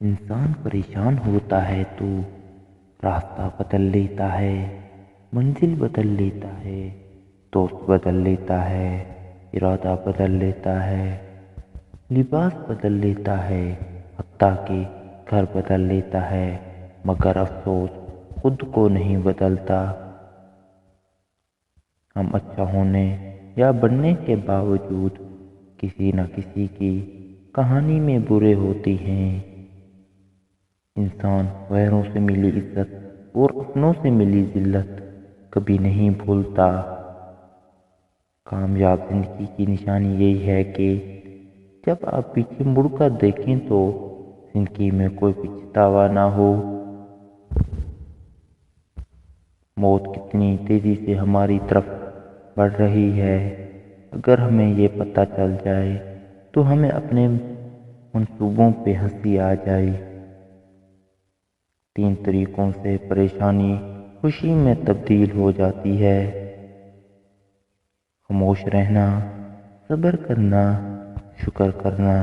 انسان پریشان ہوتا ہے تو راستہ بدل لیتا ہے، منزل بدل لیتا ہے، دوست بدل لیتا ہے، ارادہ بدل لیتا ہے، لباس بدل لیتا ہے، حتیٰ کہ گھر بدل لیتا ہے، مگر افسوس خود کو نہیں بدلتا۔ ہم اچھا ہونے یا بننے کے باوجود کسی نہ کسی کی کہانی میں برے ہوتے ہیں۔ انسان غیروں سے ملی عزت اور اپنوں سے ملی ذلت کبھی نہیں بھولتا۔ کامیاب زندگی کی نشانی یہی ہے کہ جب آپ پیچھے مڑ کر دیکھیں تو زندگی میں کوئی پچھتاوا نہ ہو۔ موت کتنی تیزی سے ہماری طرف بڑھ رہی ہے، اگر ہمیں یہ پتہ چل جائے تو ہمیں اپنے منصوبوں پہ ہنسی آ جائے۔ 3 طریقوں سے پریشانی خوشی میں تبدیل ہو جاتی ہے: خاموش رہنا، صبر کرنا، شکر کرنا۔